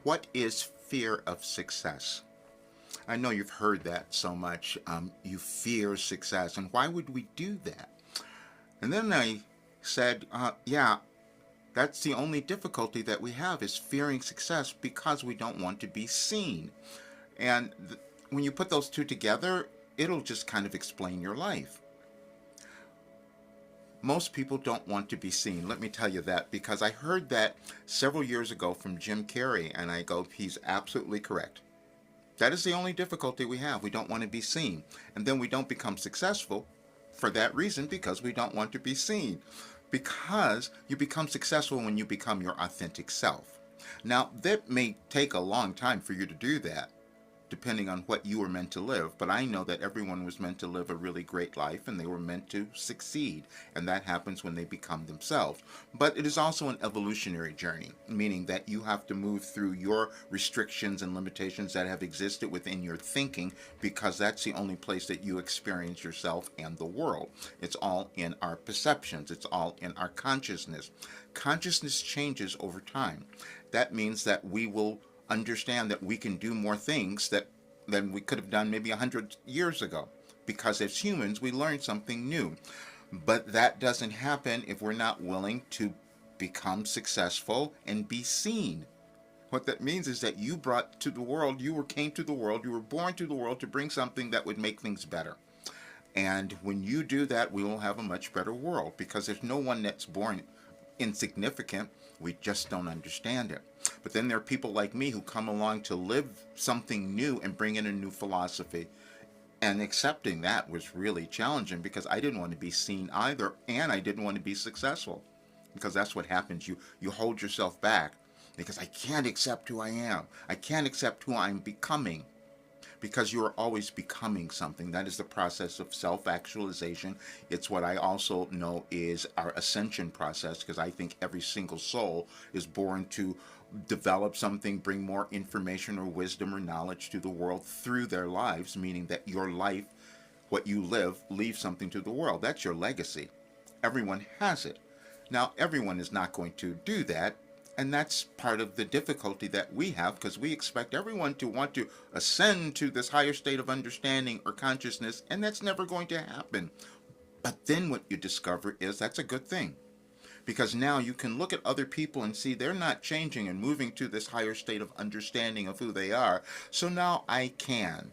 What is fear of success? I know you've heard that so much. You fear success, and why would we do that? And then I said, yeah, that's the only difficulty that we have is fearing success because we don't want to be seen. And when you put those two together, it'll just kind of explain your life. Most people don't want to be seen. Let me tell you that because I heard that several years ago from Jim Carrey, and I go, he's absolutely correct. That is the only difficulty we have. We don't want to be seen. And then we don't become successful for that reason because we don't want to be seen. Because you become successful when you become your authentic self. Now, that may take a long time for you to do that, depending on what you were meant to live. But I know that everyone was meant to live a really great life and they were meant to succeed. And that happens when they become themselves. But it is also an evolutionary journey, meaning that you have to move through your restrictions and limitations that have existed within your thinking because that's the only place that you experience yourself and the world. It's all in our perceptions. It's all in our consciousness. Consciousness changes over time. That means that we will understand that we can do more things than we could have done maybe 100 years ago because as humans we learn something new, but that doesn't happen if we're not willing to become successful and be seen. What that means is that you brought to the world, came to the world, you were born to the world to bring something that would make things better. And when you do that, we will have a much better world because there's no one that's born insignificant. We just don't understand it. But then there are people like me who come along to live something new and bring in a new philosophy. And accepting that was really challenging because I didn't want to be seen either, and I didn't want to be successful. Because that's what happens. You hold yourself back because I can't accept who I am. I can't accept who I'm becoming because you are always becoming something. That is the process of self-actualization. It's what I also know is our ascension process because I think every single soul is born to develop something, bring more information or wisdom or knowledge to the world through their lives, meaning that your life, what you live, leaves something to the world. That's your legacy. Everyone has it. Now, everyone is not going to do that, and that's part of the difficulty that we have because we expect everyone to want to ascend to this higher state of understanding or consciousness, and that's never going to happen. But then what you discover is that's a good thing because now you can look at other people and see they're not changing and moving to this higher state of understanding of who they are. So now I can.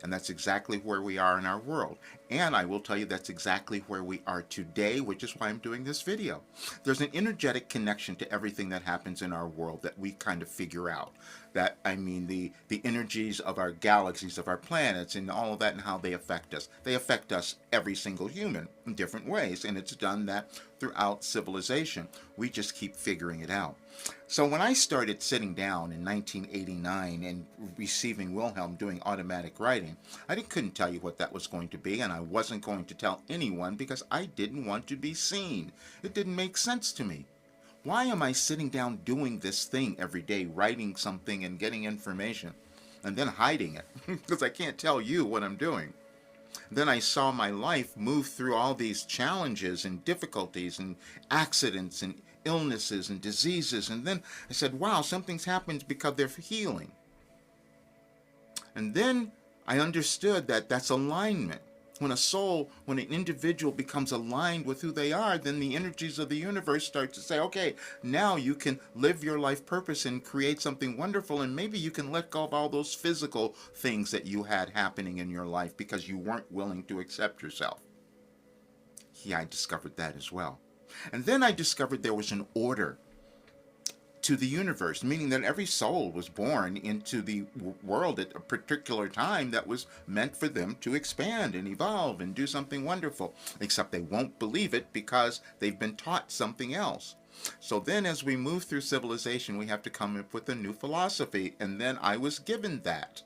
And that's exactly where we are in our world. And I will tell you that's exactly where we are today, which is why I'm doing this video. There's an energetic connection to everything that happens in our world that we kind of figure out. That, I mean, the energies of our galaxies, of our planets, and all of that and how they affect us. They affect us, every single human, in different ways. And it's done that throughout civilization. We just keep figuring it out. So when I started sitting down in 1989 and receiving Wilhelm doing automatic writing, I couldn't tell you what that was going to be, and I wasn't going to tell anyone because I didn't want to be seen. It didn't make sense to me. Why am I sitting down doing this thing every day, writing something and getting information, and then hiding it? Because I can't tell you what I'm doing. Then I saw my life move through all these challenges and difficulties and accidents and illnesses and diseases. And then I said, wow, something's happened because they're healing. And then I understood that that's alignment. When an individual becomes aligned with who they are, then the energies of the universe start to say, okay, now you can live your life purpose and create something wonderful, and maybe you can let go of all those physical things that you had happening in your life because you weren't willing to accept yourself. Yeah, I discovered that as well. And then I discovered there was an order to the universe, meaning that every soul was born into the world at a particular time that was meant for them to expand and evolve and do something wonderful, except they won't believe it because they've been taught something else. So then as we move through civilization, we have to come up with a new philosophy, and then I was given that.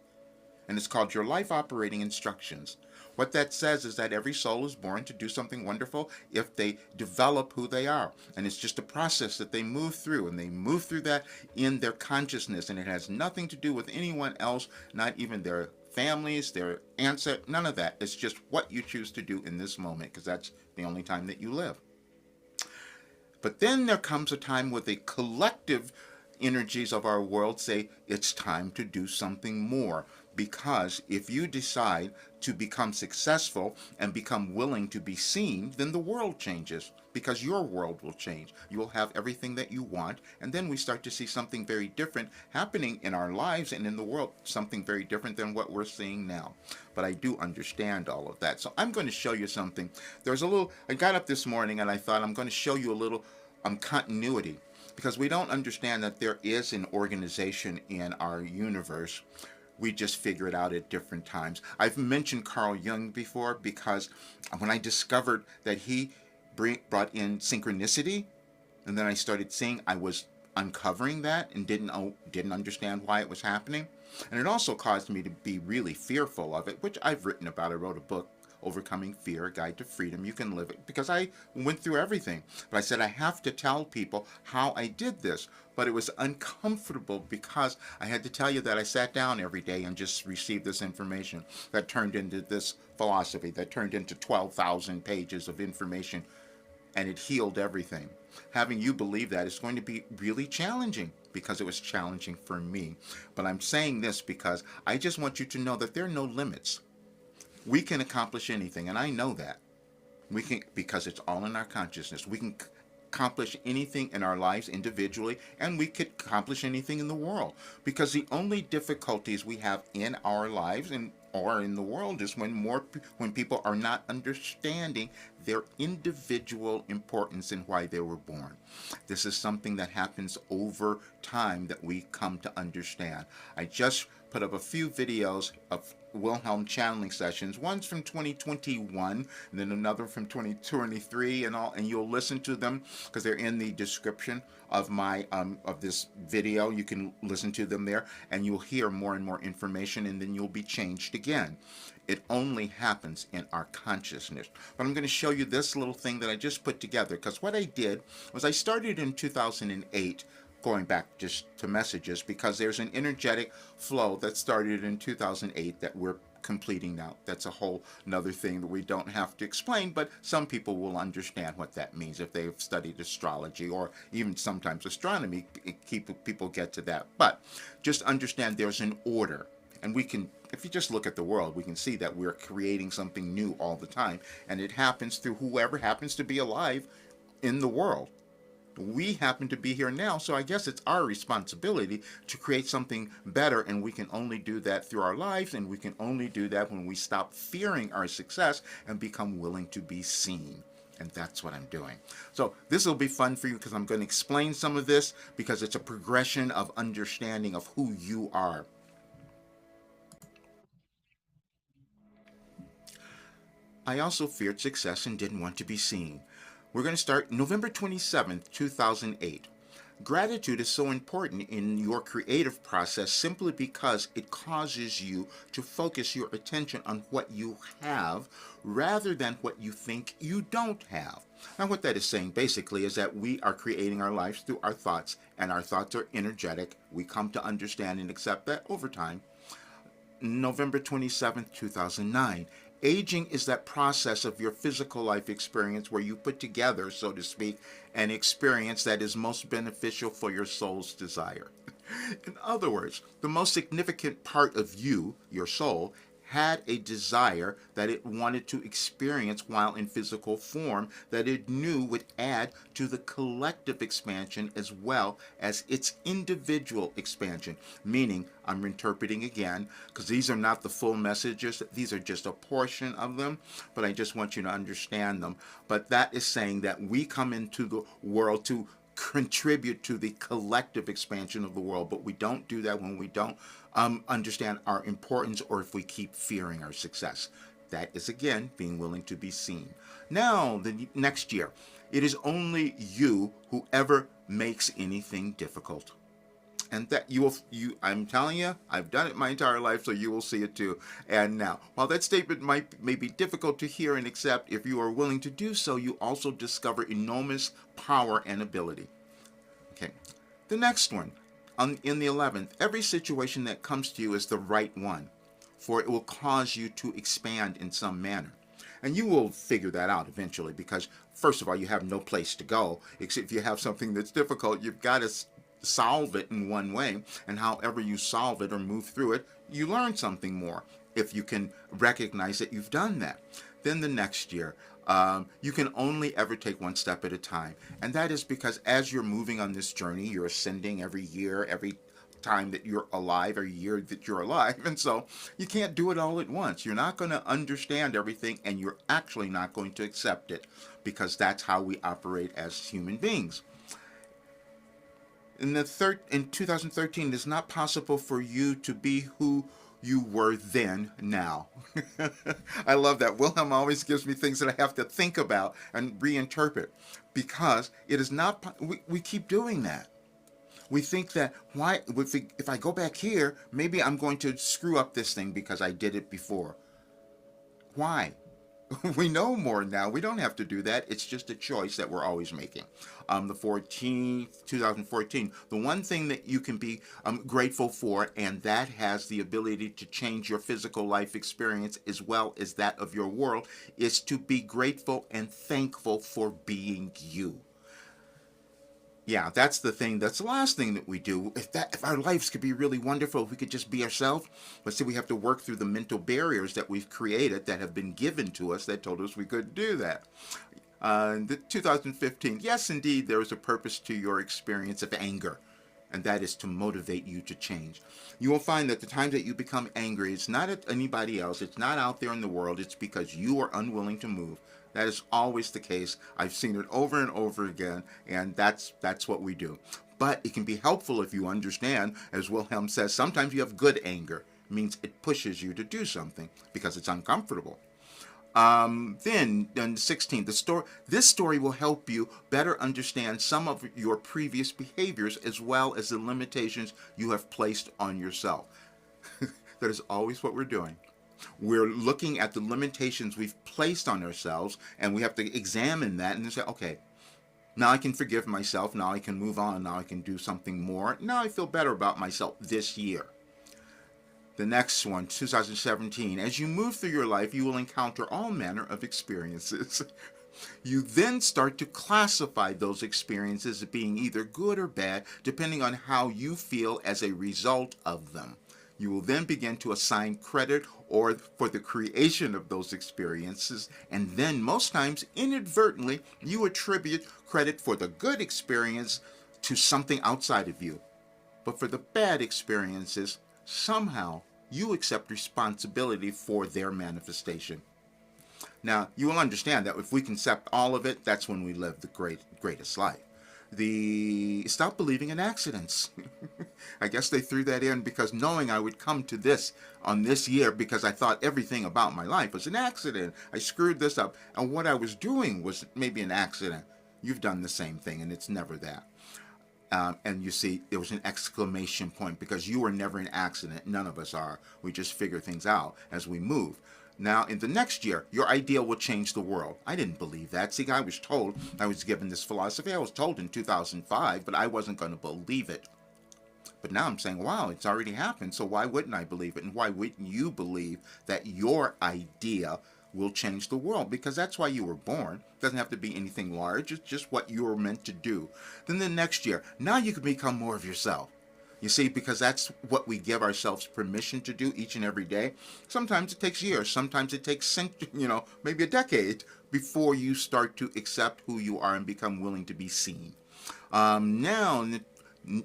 And it's called Your Life Operating Instructions. What that says is that every soul is born to do something wonderful if they develop who they are. And it's just a process that they move through, and they move through that in their consciousness, and it has nothing to do with anyone else, not even their families, their ancestors, none of that. It's just what you choose to do in this moment, because that's the only time that you live. But then there comes a time where the collective energies of our world say it's time to do something more. Because if you decide to become successful and become willing to be seen, then the world changes. Because your world will change. You will have everything that you want, and then we start to see something very different happening in our lives and in the world, something very different than what we're seeing now. But I do understand all of that. So I'm going to show you something. I got up this morning and I thought I'm going to show you a little continuity, because we don't understand that there is an organization in our universe. We just figure it out at different times. I've mentioned Carl Jung before, because when I discovered that he brought in synchronicity, and then I started seeing I was uncovering that and didn't understand why it was happening. And it also caused me to be really fearful of it, which I've written about. I wrote a book, Overcoming Fear, A Guide to Freedom. You can live it, because I went through everything. But I said I have to tell people how I did this. But it was uncomfortable, because I had to tell you that I sat down every day and just received this information that turned into this philosophy, that turned into 12,000 pages of information, and it healed everything. Having you believe that is going to be really challenging, because it was challenging for me. But I'm saying this because I just want you to know that there are no limits. We can accomplish anything, and I know that. We can, because it's all in our consciousness. We can accomplish anything in our lives individually, and we could accomplish anything in the world. Because the only difficulties we have in our lives or in the world is when people are not understanding their individual importance and why they were born. This is something that happens over time that we come to understand. I just put up a few videos of Wilhelm channeling sessions. One's from 2021, and then another from 2023, and you'll listen to them because they're in the description of my of this video. You can listen to them there, and you'll hear more and more information, and then you'll be changed again. It only happens in our consciousness. But I'm going to show you this little thing that I just put together, because what I did was I started in 2008, going back just to messages, because there's an energetic flow that started in 2008 that we're completing now. That's a whole another thing that we don't have to explain, but some people will understand what that means if they've studied astrology or even sometimes astronomy. People get to that. But just understand there's an order. And we can, if you just look at the world, we can see that we're creating something new all the time. And it happens through whoever happens to be alive in the world. We happen to be here now, so I guess it's our responsibility to create something better, and we can only do that through our lives, and we can only do that when we stop fearing our success and become willing to be seen. And that's what I'm doing. So this will be fun for you, because I'm going to explain some of this, because it's a progression of understanding of who you are. I also feared success and didn't want to be seen. We're going to start November 27th, 2008. Gratitude is so important in your creative process simply because it causes you to focus your attention on what you have rather than what you think you don't have. Now, what that is saying basically is that we are creating our lives through our thoughts, and our thoughts are energetic. We come to understand and accept that over time. November 27th, 2009. Aging is that process of your physical life experience where you put together, so to speak, an experience that is most beneficial for your soul's desire. In other words, the most significant part of you, your soul, had a desire that it wanted to experience while in physical form that it knew would add to the collective expansion as well as its individual expansion. Meaning, I'm interpreting again, because these are not the full messages, these are just a portion of them, but I just want you to understand them. But that is saying that we come into the world to contribute to the collective expansion of the world, but we don't do that when we don't understand our importance, or if we keep fearing our success. That is, again, being willing to be seen. Now, the next year, it is only you who ever makes anything difficult. And that I'm telling you, I've done it my entire life, so you will see it too. And now, while that statement may be difficult to hear and accept, if you are willing to do so, you also discover enormous power and ability. Okay, the next one, in the 11th, every situation that comes to you is the right one, for it will cause you to expand in some manner. And you will figure that out eventually because, first of all, you have no place to go. Except if you have something that's difficult, you've got to solve it in one way. And however you solve it or move through it, you learn something more if you can recognize that you've done that. Then the next year, you can only ever take one step at a time. And that is because as you're moving on this journey, you're ascending every year, every time that you're alive, every year that you're alive. And so you can't do it all at once. You're not going to understand everything, and you're actually not going to accept it because that's how we operate as human beings. In 2013, it's not possible for you to be who you were then now. I love that. Wilhelm always gives me things that I have to think about and reinterpret because it is not, we keep doing that. We think that why if I go back here, maybe I'm going to screw up this thing because I did it before. Why? We know more now. We don't have to do that. It's just a choice that we're always making. The 2014, the one thing that you can be grateful for, and that has the ability to change your physical life experience as well as that of your world, is to be grateful and thankful for being you. Yeah, that's the thing. That's the last thing that we do. If our lives could be really wonderful, if we could just be ourselves, but see, we have to work through the mental barriers that we've created that have been given to us that told us we couldn't do that. The 2015, yes, indeed, there is a purpose to your experience of anger, and that is to motivate you to change. You will find that the times that you become angry, it's not at anybody else, it's not out there in the world, it's because you are unwilling to move. That is always the case. I've seen it over and over again, and that's what we do. But it can be helpful if you understand, as Wilhelm says, sometimes you have good anger. It means it pushes you to do something because it's uncomfortable. Then, on 16, this story will help you better understand some of your previous behaviors as well as the limitations you have placed on yourself. That is always what we're doing. We're looking at the limitations we've placed on ourselves, and we have to examine that and say, okay, now I can forgive myself, now I can move on, now I can do something more, now I feel better about myself this year. The next one, 2017, as you move through your life, you will encounter all manner of experiences. You then start to classify those experiences as being either good or bad, depending on how you feel as a result of them. You will then begin to assign credit or for the creation of those experiences, and then most times inadvertently you attribute credit for the good experience to something outside of you. But for the bad experiences, somehow you accept responsibility for their manifestation. Now, you will understand that if we can accept all of it, that's when we live the greatest life. Stop believing in accidents. I guess they threw that in because knowing I would come to this on this year because I thought everything about my life was an accident. I screwed this up. And what I was doing was maybe an accident. You've done the same thing, and it's never that. And you see, there was an exclamation point because you were never an accident. None of us are. We just figure things out as we move. Now, in the next year, your ideal will change the world. I didn't believe that. See, I was told, I was given this philosophy. I was told in 2005, but I wasn't going to believe it. But now I'm saying, wow, it's already happened, so why wouldn't I believe it? And why wouldn't you believe that your idea will change the world? Because that's why you were born. It doesn't have to be anything large. It's just what you were meant to do. Then the next year, now you can become more of yourself. You see, because that's what we give ourselves permission to do each and every day. Sometimes it takes years. Sometimes it takes, maybe a decade before you start to accept who you are and become willing to be seen. Now,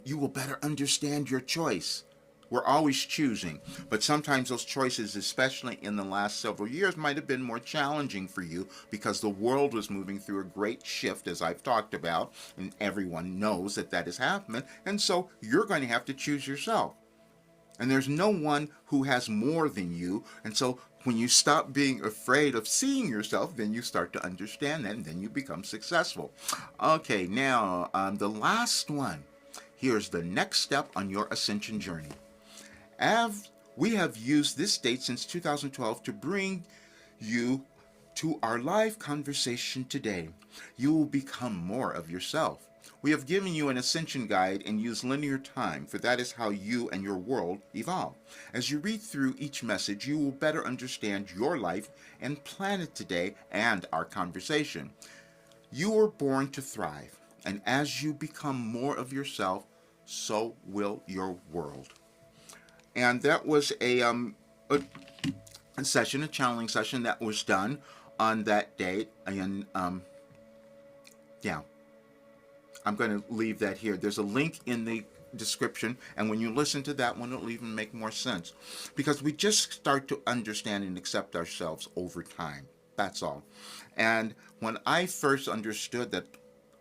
you will better understand your choice. We're always choosing, but sometimes those choices, especially in the last several years, might have been more challenging for you because the world was moving through a great shift, as I've talked about, and everyone knows that that is happening, and so you're going to have to choose yourself. And there's no one who has more than you, and so when you stop being afraid of seeing yourself, then you start to understand that, and then you become successful. Okay, now, the last one. Here's the next step on your ascension journey. We have used this date since 2012 to bring you to our live conversation today. You will become more of yourself. We have given you an ascension guide and use linear time, for that is how you and your world evolve. As you read through each message, you will better understand your life and planet today and our conversation. You were born to thrive, and as you become more of yourself, so will your world. And that was a session, a channeling session that was done on that date. And yeah, I'm going to leave that here. There's a link in the description, and when you listen to that one, it'll even make more sense, because we just start to understand and accept ourselves over time. That's all. And when I first understood that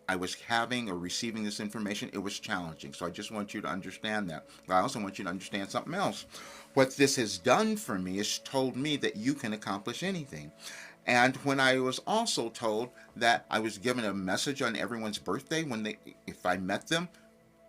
I was having or receiving this information, it was challenging. So I just want you to understand that. But I also want you to understand something else. What this has done for me is told me that you can accomplish anything. And when I was also told that I was given a message on everyone's birthday if I met them,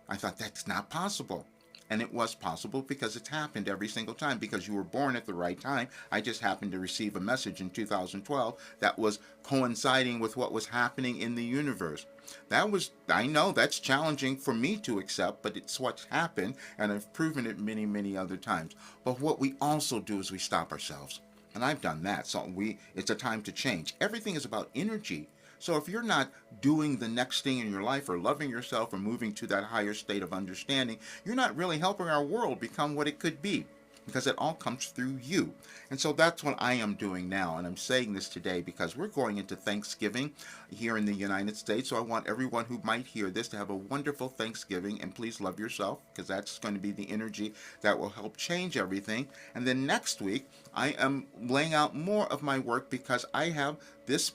I thought that's not possible. And it was possible, because it's happened every single time, because you were born at the right time. I just happened to receive a message in 2012 that was coinciding with what was happening in the universe. I know that's challenging for me to accept, but it's what's happened, and I've proven it many, many other times. But what we also do is we stop ourselves. And I've done that. So it's a time to change. Everything is about energy. So if you're not doing the next thing in your life, or loving yourself, or moving to that higher state of understanding, you're not really helping our world become what it could be, because it all comes through you. And so that's what I am doing now. And I'm saying this today because we're going into Thanksgiving here in the United States. So I want everyone who might hear this to have a wonderful Thanksgiving, and please love yourself, because that's going to be the energy that will help change everything. And then next week, I am laying out more of my work, because I have this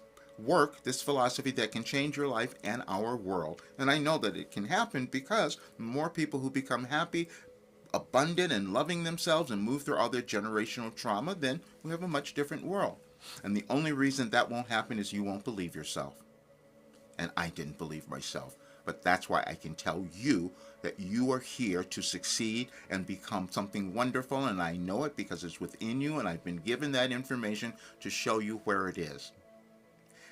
philosophy that can change your life and our world. And I know that it can happen, because more people who become happy, abundant, and loving themselves, and move through all their generational trauma, then we have a much different world. And the only reason that won't happen is you won't believe yourself. And I didn't believe myself. But that's why I can tell you that you are here to succeed and become something wonderful. And I know it because it's within you, and I've been given that information to show you where it is.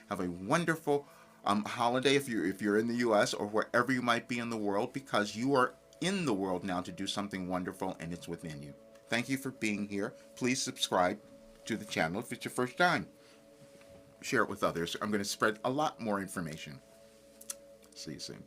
Have a wonderful holiday if you're in the U.S. or wherever you might be in the world, because you are in the world now to do something wonderful, and it's within you. Thank you for being here. Please subscribe to the channel if it's your first time. Share it with others. I'm going to spread a lot more information. See you soon.